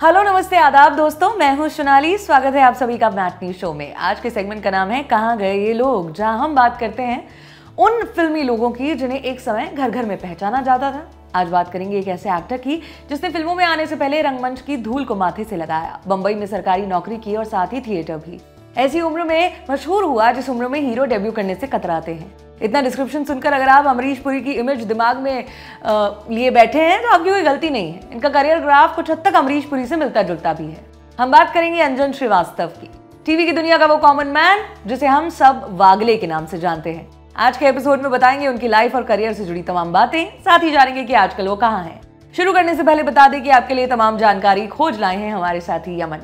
Hello नमस्ते आदाब दोस्तों, मैं हूं सोनाली। स्वागत है आप सभी का मैटनी शो में। आज के सेगमेंट का नाम है कहाँ गए ये लोग, जहां हम बात करते हैं उन फिल्मी लोगों की जिन्हें एक समय घर घर में पहचाना जाता था। आज बात करेंगे एक ऐसे एक्टर की जिसने फिल्मों में आने से पहले रंगमंच की धूल को माथे से लगाया, बंबई में सरकारी नौकरी की और साथ ही थिएटर भी। ऐसी उम्र में मशहूर हुआ जिस उम्र में हीरो डेब्यू करने से कतराते हैं। इतना डिस्क्रिप्शन सुनकर अगर आप अमरीश पुरी की इमेज दिमाग में लिए बैठे हैं तो आपकी कोई गलती नहीं है। इनका करियर ग्राफ कुछ हद तक अमरीश पुरी से मिलता जुलता भी है। हम बात करेंगे अंजन श्रीवास्तव की, टीवी की दुनिया का वो कॉमन मैन जिसे हम सब वागले के नाम से जानते हैं। आज के एपिसोड में बताएंगे उनकी लाइफ और करियर से जुड़ी तमाम बातें, साथ ही जानेंगे कि आजकल वो कहाँ हैं। शुरू करने से पहले बता दें कि आपके लिए तमाम जानकारी खोज लाए हैं हमारे साथी यमन।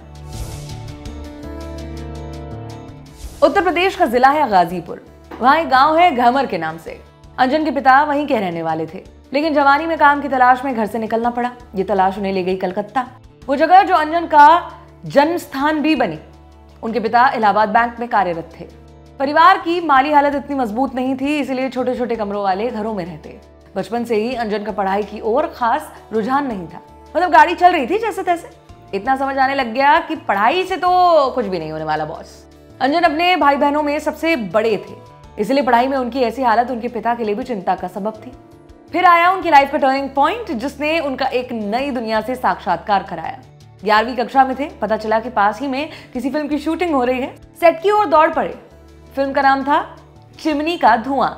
उत्तर प्रदेश का जिला है गाजीपुर। वहाँ एक गांव है घमर के नाम से। अंजन के पिता वहीं के रहने वाले थे, लेकिन जवानी में काम की तलाश में घर से निकलना पड़ा। ये तलाश उन्हें ले गई कलकत्ता, वो जगह जो अंजन का जन्म स्थान भी बनी। उनके पिता इलाहाबाद बैंक में कार्यरत थे। परिवार की माली हालत इतनी मजबूत नहीं थी, इसलिए छोटे छोटे कमरों वाले घरों में रहते। बचपन से ही अंजन का पढ़ाई की ओर खास रुझान नहीं था, मतलब गाड़ी चल रही थी जैसे तैसे। इतना समझ आने लग गया कि पढ़ाई से तो कुछ भी नहीं होने वाला बॉस। अंजन अपने भाई बहनों में सबसे बड़े थे, इसलिए पढ़ाई में उनकी ऐसी हालत उनके पिता के लिए भी चिंता का सबब थी। फिर आया उनकी लाइफ का टर्निंग पॉइंट, जिसने उनका एक नई दुनिया से साक्षात्कार कराया। 11वीं कक्षा में थे, पता चला कि पास ही में किसी फिल्म की शूटिंग हो रही है। सेट की ओर दौड़ पड़े। फिल्म का नाम था चिमनी का धुआं।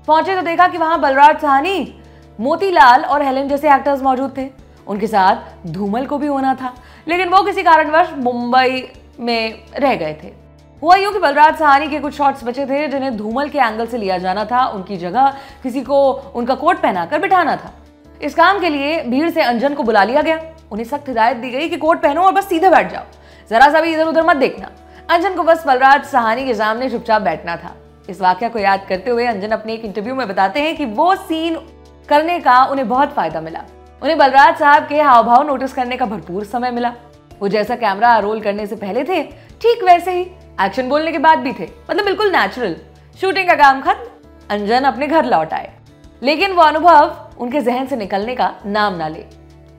पहुंचे तो देखा कि वहां बलराज साहनी, मोतीलाल और हेलेन जैसे एक्टर्स मौजूद थे। उनके साथ धूमल को भी होना था, लेकिन वो किसी कारणवश मुंबई में रह गए थे। हुआ यूं कि बलराज साहनी के कुछ शॉट्स बचे थे जिन्हें धूमल के एंगल से लिया जाना था। उनकी जगह किसी को उनका कोट पहनाकर बिठाना था। इस काम के लिए भीड़ से अंजन को बुला लिया गया। उन्हें सख्त हिदायत दी गई कि कोट पहनो और बस सीधे बैठ जाओ, जरा सा भी इधर उधर मत देखना। अंजन को बस बलराज साहनी के सामने चुपचाप बैठना था। इस वाकया को याद करते हुए अंजन अपने एक इंटरव्यू में बताते हैं कि वो सीन करने का उन्हें बहुत फायदा मिला। उन्हें बलराज साहब के हाव भाव नोटिस करने का भरपूर समय मिला। वो जैसा कैमरा रोल करने से पहले थे, ठीक वैसे ही एक्शन बोलने के बाद भी थे, मतलब बिल्कुल नेचुरल। शूटिंग का काम खत्म, अंजन अपने घर लौट आए, लेकिन वो अनुभव उनके जहन से निकलने का नाम ना ले।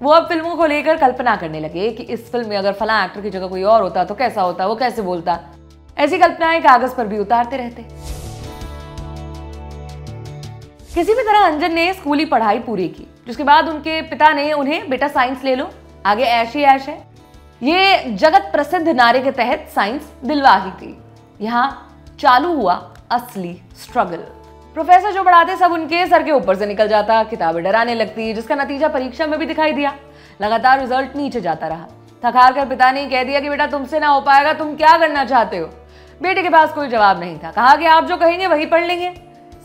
वो अब फिल्मों को लेकर कल्पना करने लगे कि इस फिल्म में अगर फलां एक्टर की जगह कोई और होता तो कैसा होता, वो कैसे बोलता। ऐसी कल्पनाएं कागज पर भी उतारते रहते। किसी भी तरह अंजन ने स्कूली पढ़ाई पूरी की, जिसके बाद उनके पिता ने उन्हें बेटा साइंस ले लो, आगे ऐश ही ऐश है। ये जगत प्रसिद्ध नारे के तहत साइंस दिलवा ही थी। यहाँ चालू हुआ असली स्ट्रगल। प्रोफेसर जो पढ़ाते सब उनके सर के ऊपर से निकल जाता, किताबें डराने लगती, जिसका नतीजा परीक्षा में भी दिखाई दिया। लगातार रिजल्ट नीचे जाता रहा। थक-हार कर पिता ने कह दिया कि बेटा तुमसे ना हो पाएगा, तुम क्या करना चाहते हो। बेटे के पास कोई जवाब नहीं था। कहा कि आप जो कहेंगे वही पढ़ लेंगे।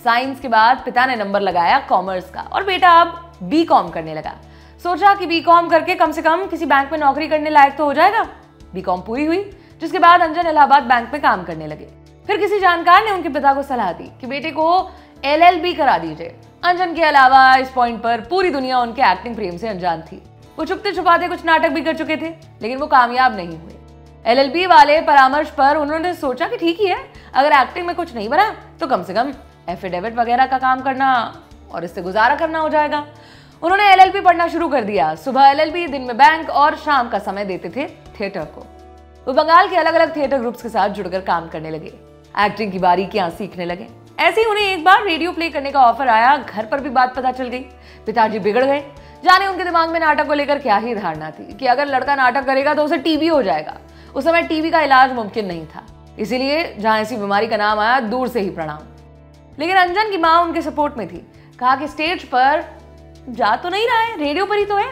साइंस के बाद पिता ने नंबर लगाया कॉमर्स का और बेटा अब बीकॉम करने लगा। सोचा कि बीकॉम करके कम से कम किसी बैंक में नौकरी करने लायक तो हो जाएगा। बीकॉम पूरी हुई, जिसके बाद अंजन इलाहाबाद बैंक में काम करने लगे। फिर किसी जानकार ने उनके पिता को सलाह दी कि बेटे को LLB करा दीजिए। अंजन के अलावा इस पॉइंट पर पूरी दुनिया उनके एक्टिंग प्रेम से अनजान थी। वो छुपते छुपाते कुछ नाटक भी कर चुके थे, लेकिन वो कामयाब नहीं हुए। LLB वाले परामर्श पर उन्होंने सोचा कि ठीक ही है, अगर एक्टिंग में कुछ नहीं बना तो कम से कम एफिडेविट वगैरह का काम करना और इससे गुजारा करना हो जाएगा। उन्होंने LLB पढ़ना शुरू कर दिया। सुबह LLB, दिन में बैंक और शाम का समय देते थे थिएटर को। वो बंगाल के अलग अलग थिएटर ग्रुप्स के साथ जुड़कर काम करने लगे, एक्टिंग की बारीकियां सीखने लगे। ऐसे ही उन्हें एक बार रेडियो प्ले करने का ऑफर आया। घर पर भी बात पता चल गई। पिताजी बिगड़ गए। जाने उनके दिमाग में नाटक को लेकर क्या ही धारणा थी कि अगर लड़का नाटक करेगा तो उसे टीबी हो जाएगा। उस समय टीबी का इलाज मुमकिन नहीं था, इसीलिए जहां ऐसी बीमारी का नाम आया दूर से ही प्रणाम। लेकिन अंजन की माँ उनके सपोर्ट में थी। कहा कि स्टेज पर जा तो नहीं रहा है, रेडियो पर ही तो है।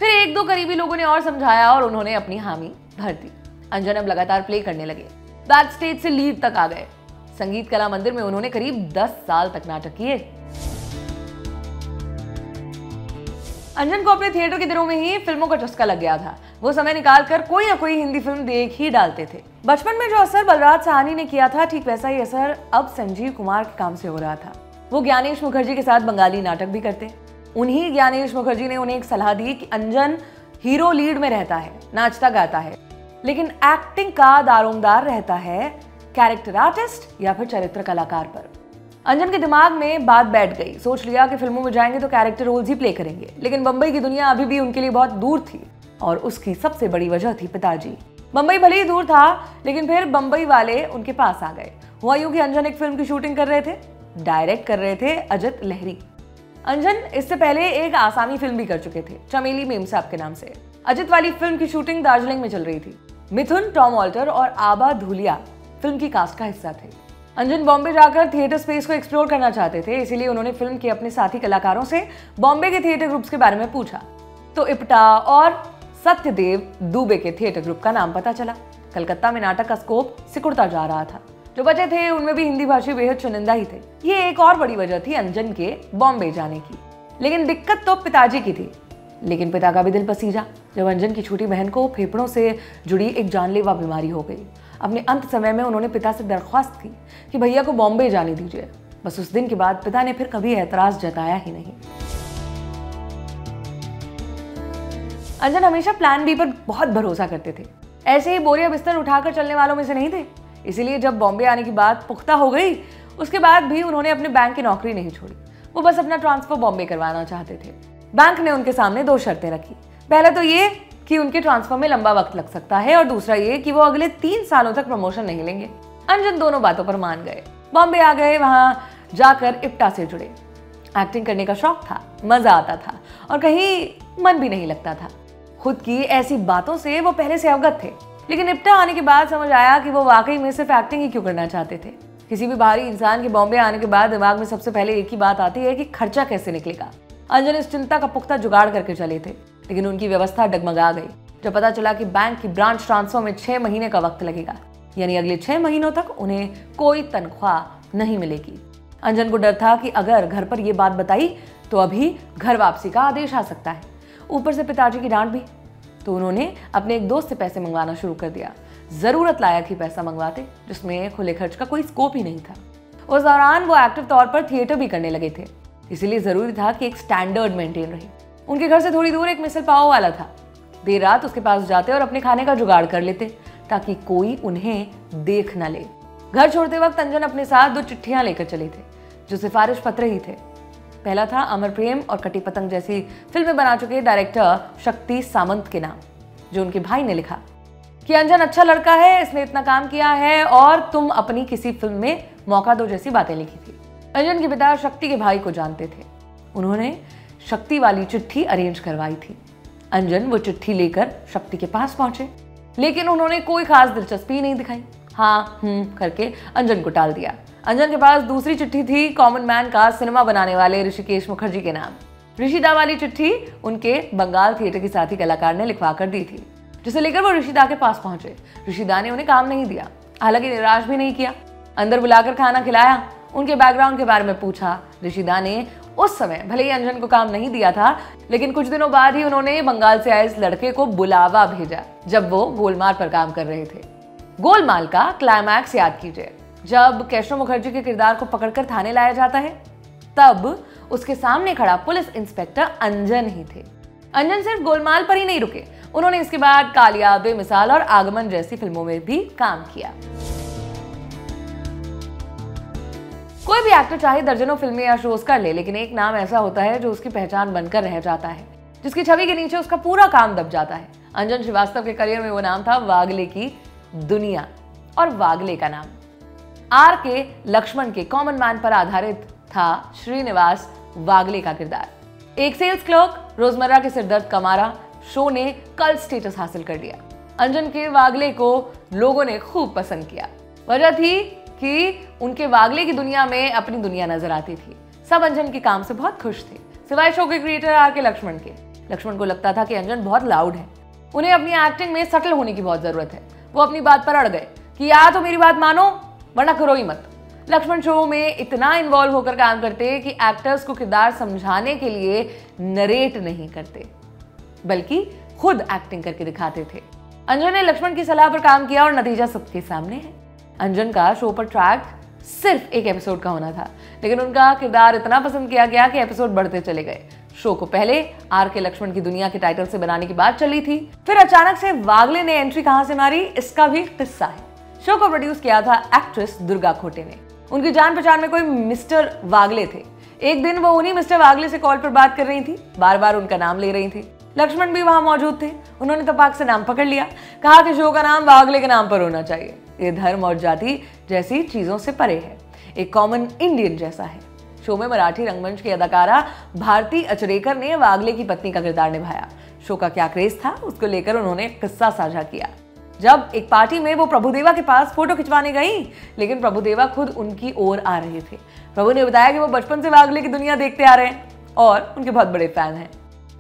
फिर एक दो करीबी लोगों ने और समझाया और उन्होंने अपनी हामी भर दी। अंजन अब लगातार प्ले करने लगे। बैक स्टेज से लीड तक आ गए। संगीत कला मंदिर में उन्होंने करीब 10 साल तक नाटक किए। अंजन को अपने थिएटर के दिनों में ही फिल्मों का चस्का लग गया था। वो समय निकालकर कोई ना कोई हिंदी फिल्म देख ही डालते थे। बचपन में जो असर बलराज साहनी ने किया था, ठीक वैसा ही असर अब संजीव कुमार के काम से हो रहा था। वो ज्ञानेश मुखर्जी के साथ बंगाली नाटक भी करते। उन्हीं ज्ञानेश मुखर्जी ने उन्हें एक सलाह दी कि अंजन हीरो लीड में रहता है, नाचता गाता है, लेकिन एक्टिंग का दारोमदार रहता है कैरेक्टर आर्टिस्ट या फिर चरित्र कलाकार पर। अंजन के दिमाग में बात बैठ गई। सोच लिया कि फिल्मों में जाएंगे तो कैरेक्टर रोल्स ही प्ले करेंगे, लेकिन बंबई की दुनिया अभी भी उनके लिए बहुत दूर थी। और उसकी सबसे बड़ी वजह थी पिताजी। बम्बई भले ही दूर था, लेकिन फिर बम्बई वाले उनके पास आ गए। हुआ यूं कि अंजन एक फिल्म की शूटिंग कर रहे थे, डायरेक्ट कर रहे थे अजित लहरी। अंजन इससे पहले एक आसामी फिल्म भी कर चुके थे, चमेली मेमसाब के नाम से। अजित वाली फिल्म की शूटिंग दार्जिलिंग में चल रही थी। मिथुन, टॉम ऑल्टर और आबा धूलिया फिल्म की कास्ट का हिस्सा थे। अंजन बॉम्बे जाकर थिएटर स्पेस को एक्सप्लोर करना चाहते थे, इसीलिए उन्होंने फिल्म के अपने साथी कलाकारों से बॉम्बे के थिएटर ग्रुप्स के बारे में पूछा, तो इप्टा और सत्यदेव दुबे के थिएटर ग्रुप का नाम पता चला। कलकत्ता में नाटक का स्कोप सिकुड़ता जा रहा था। जो बचे थे उनमें भी हिंदी भाषी बेहद चुनिंदा ही थे। ये एक और बड़ी वजह थी अंजन के बॉम्बे जाने की। लेकिन दिक्कत तो पिताजी की थी। लेकिन पिता का भी दिल पसीजा जब अंजन की छोटी बहन को फेफड़ों से जुड़ी एक जानलेवा बीमारी हो गई। अपने अंत समय में उन्होंने पिता से दरख्वास्त की कि भैया को बॉम्बे जाने दीजिए। बस उस दिन के बाद पिता ने फिर कभी एतराज जताया ही नहीं। अंजन हमेशा प्लान बी पर बहुत भरोसा करते थे। ऐसे ही बोरिया बिस्तर उठाकर चलने वालों में से नहीं थे। इसीलिए जब बॉम्बे आने की बात पुख्ता हो गई, उसके बाद भी उन्होंने अपने बैंक की नौकरी नहीं छोड़ी। वो बस अपना ट्रांसफर बॉम्बे करवाना चाहते थे। बैंक ने उनके सामने 2 शर्तें रखी। पहला तो ये कि उनके ट्रांसफर में लंबा वक्त लग सकता है, और दूसरा ये कि वो अगले 3 सालों तक प्रमोशन नहीं लेंगे। अंजन दोनों बातों पर मान गए। बॉम्बे आ गए, वहां जाकर इप्टा से जुड़े। एक्टिंग करने का शौक था, मजा आता था और कहीं मन भी नहीं लगता था। खुद की ऐसी बातों से वो पहले से अवगत थे, लेकिन इप्टा आने के बाद समझ आया कि वो वाकई में सिर्फ एक्टिंग ही क्यों करना चाहते थे। किसी भी बाहरी इंसान के बॉम्बे आने के बाद दिमाग में सबसे पहले एक ही बात आती है कि खर्चा कैसे निकलेगा। अंजन इस चिंता का पुख्ता जुगाड़ करके चले थे, लेकिन उनकी व्यवस्था डगमगा गई जब पता चला कि बैंक की ब्रांच ट्रांसफर में 6 महीने का वक्त लगेगा। यानी अगले 6 महीनों तक उन्हें कोई तनख्वाह नहीं मिलेगी। अंजन को डर था कि अगर घर पर यह बात बताई तो अभी घर वापसी का आदेश आ सकता है। ऊपर से पिताजी की डांट भी। तो उन्होंने अपने एक दोस्त से पैसे मंगवाना शुरू कर दिया। जरूरत लायक ही पैसा मंगवाते, जिसमें खुले खर्च का कोई स्कोप ही नहीं था। उस दौरान वो एक्टिव तौर पर थिएटर भी करने लगे थे, इसीलिए जरूरी था कि एक स्टैंडर्ड मेंटेन रहे। उनके घर से थोड़ी दूर एक मिसल पाव वाला था। देर रात उसके पास जाते और अपने खाने का जुगाड़ कर लेते ताकि कोई उन्हें देख न ले। घर छोड़ते वक्त अंजन अपने साथ 2 चिट्ठियां लेकर चले थे, जो सिफारिश पत्र ही थे। पहला था अमर प्रेम और कटी पतंग जैसी फिल्में बना चुके डायरेक्टर शक्ति सामंत के नाम, जो उनके भाई ने लिखा कि अंजन अच्छा लड़का है, इसने इतना काम किया है और तुम अपनी किसी फिल्म में मौका दो जैसी बातें लिखी थी। अंजन के पिता शक्ति के भाई को जानते थे। उन्होंने शक्ति वाली चिट्ठी अरेंज करवाई थी। अंजन वो चिट्ठी लेकर शक्ति के पास पहुंचे, लेकिन उन्होंने कोई खास दिलचस्पी नहीं दिखाई। हाँ करके अंजन को टाल दिया। अंजन के पास दूसरी चिट्ठी थी कॉमन मैन का सिनेमा बनाने वाले ऋषिकेश मुखर्जी के नाम। ऋषिदा वाली चिट्ठी उनके बंगाल थिएटर की साथी कलाकार ने लिखवा कर दी थी, जिसे लेकर वो ऋषिदा के पास पहुंचे। ऋषिदा ने उन्हें काम नहीं दिया, हालांकि निराश भी नहीं किया। अंदर बुलाकर खाना खिलाया, उनके बैकग्राउंड के बारे में पूछा। ऋषिदा ने उस समय भले ही अंजन को काम नहीं दिया था, लेकिन कुछ दिनों बाद ही उन्होंने बंगाल से आए इस लड़के को बुलावा भेजा, जब वो गोलमाल पर काम कर रहे थे। गोलमाल का क्लाइमैक्स याद कीजिए, जब केशव मुखर्जी के किरदार को पकड़कर थाने लाया जाता है, तब उसके सामने खड़ा पुलिस इंस्पेक्टर अंजन ही थे। अंजन सिर्फ गोलमाल पर ही नहीं रुके, उन्होंने इसके बाद कालिया, बेमिसाल और आगमन जैसी फिल्मों में भी काम किया। कोई भी एक्टर चाहे दर्जनों फिल्में या शोज कर ले, लेकिन एक नाम ऐसा होता है जो उसकी पहचान बनकर रह जाता है, जिसकी छवि के नीचे उसका पूरा काम दब जाता है। अंजन श्रीवास्तव के करियर में वो नाम था वागले की दुनिया, और वागले का नाम R.K. लक्ष्मण के कॉमन मैन पर आधारित था। श्रीनिवास वागले का किरदार एक सेल्स क्लर्क, रोजमर्रा के सिरदर्द कमारा शो ने कल्ट स्टेटस हासिल कर लिया। अंजन के वागले को लोगों ने खूब पसंद किया। वजह थी कि उनके वागले की दुनिया में अपनी दुनिया नजर आती थी। सब अंजन के काम से बहुत खुश थे, सिवाय शो के क्रिएटर R.K. लक्ष्मण के। लक्ष्मण को लगता था कि अंजन बहुत लाउड है, उन्हें अपनी एक्टिंग में सटल होने की बहुत जरूरत है। वो अपनी बात पर अड़ गए कि या तो मेरी बात मानो वरना करो ही मत। लक्ष्मण शो में इतना इन्वॉल्व होकर काम करते कि एक्टर्स को किरदार समझाने के लिए नरेट नहीं करते, बल्कि खुद एक्टिंग करके दिखाते थे। अंजन ने लक्ष्मण की सलाह पर काम किया और नतीजा सबके सामने है। अंजन का शो पर ट्रैक सिर्फ एक एपिसोड का होना था, लेकिन उनका किरदार इतना पसंद किया गया कि एपिसोड बढ़ते चले गए। शो को पहले R.K. लक्ष्मण की दुनिया के टाइटल से बनाने की बात चली थी, फिर अचानक से वागले ने एंट्री कहां से मारी, इसका भी किस्सा है। शो को प्रोड्यूस किया था एक्ट्रेस दुर्गा खोटे ने। उनकी जान पहचान में कोई मिस्टर वागले थे। एक दिन वो उन्हीं मिस्टर वागले से कॉल पर बात कर रही थी, बार बार उनका नाम ले रही थी। लक्ष्मण भी वहां मौजूद थे। उन्होंने तपाक से नाम पकड़ लिया, कहा कि शो का नाम वागले के नाम पर होना चाहिए। ये धर्म और जाति जैसी चीजों से परे है, एक कॉमन इंडियन जैसा है। शो में मराठी रंगमंच की अदाकारा भारती अचरेकर ने वागले की पत्नी का किरदार निभाया। शो का क्या क्रेज था उसको लेकर उन्होंने एक किस्सा साझा किया। जब एक पार्टी में वो प्रभुदेवा के पास फोटो खिंचवाने गई, लेकिन प्रभुदेवा खुद उनकी ओर आ रहे थे। प्रभु ने बताया कि वो बचपन से वागले की दुनिया देखते आ रहे हैं और उनके बहुत बड़े फैन हैं।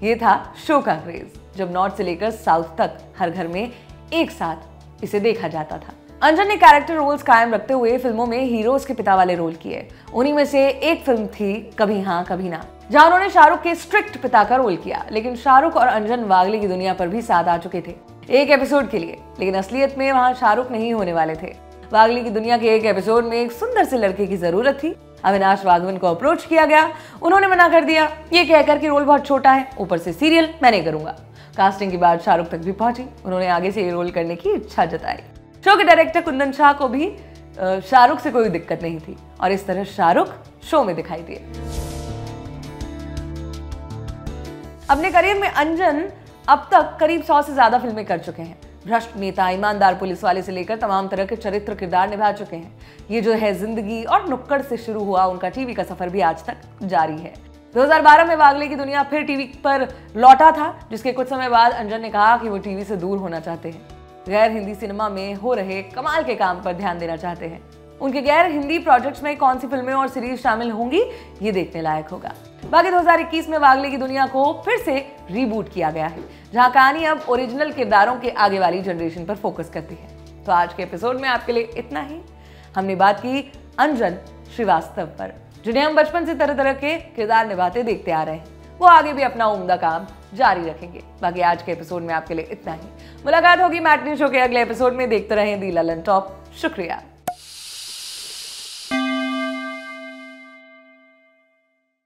ये था शो का क्रेज, जब नॉर्थ से लेकर साउथ तक हर घर में एक साथ इसे देखा जाता था। अंजन ने कैरेक्टर रोल्स कायम रखते हुए फिल्मों में हीरोज के पिता वाले रोल किए। उन्हीं में से एक फिल्म थी कभी हाँ कभी ना, जहां उन्होंने शाहरुख के स्ट्रिक्ट पिता का रोल किया। लेकिन शाहरुख और अंजन वागले की दुनिया पर भी साथ आ चुके थे एक एपिसोड के लिए, लेकिन असलियत में वहां शाहरुख नहीं होने वाले थे। वागले की दुनिया के एक एपिसोड में एक सुंदर से लड़के की जरूरत थी। अविनाश राघवन को अप्रोच किया गया, उन्होंने मना कर दिया, ये कहकर कि रोल बहुत छोटा है, ऊपर से सीरियल मैं नहीं करूंगा। कास्टिंग के बाद शाहरुख तक भी पहुंची, उन्होंने आगे से ये रोल करने की इच्छा जताई। शो के डायरेक्टर कुंदन शाह को भी शाहरुख से कोई दिक्कत नहीं थी और इस तरह शाहरुख शो में दिखाई दिए। अपने करियर में अंजन अब तक करीब 100 से ज्यादा फिल्में कर चुके हैं। भ्रष्ट नेता, ईमानदार पुलिस वाले से लेकर तमाम तरह के चरित्र किरदार निभा चुके हैं। ये जो है जिंदगी और नुक्कड़ से शुरू हुआ उनका टीवी का सफर भी आज तक जारी है। 2012 में वागले की दुनिया फिर टीवी पर लौटा था, जिसके कुछ समय बाद अंजन ने कहा कि वो टीवी से दूर होना चाहते हैं, गैर हिंदी सिनेमा में हो रहे कमाल के काम पर ध्यान देना चाहते हैं। उनके गैर हिंदी प्रोजेक्ट्स में कौन सी फिल्में और सीरीज शामिल होंगी ये देखने लायक होगा। बाकी 2021 में वागले की दुनिया को फिर से रीबूट किया गया है, जहां कहानी अब ओरिजिनल किरदारों के आगे वाली जनरेशन पर फोकस करती है। तो आज के एपिसोड में आपके लिए इतना ही। हमने बात की अंजन श्रीवास्तव पर, जिन्हें हम बचपन से तरह तरह के किरदार निभाते देखते आ रहे हैं। वो आगे भी अपना उम्दा काम जारी रखेंगे। बाकी आज के एपिसोड में आपके लिए इतना ही। मुलाकात होगी मैटनी शो के अगले एपिसोड में। देखते रहें दी ललन टॉप। शुक्रिया।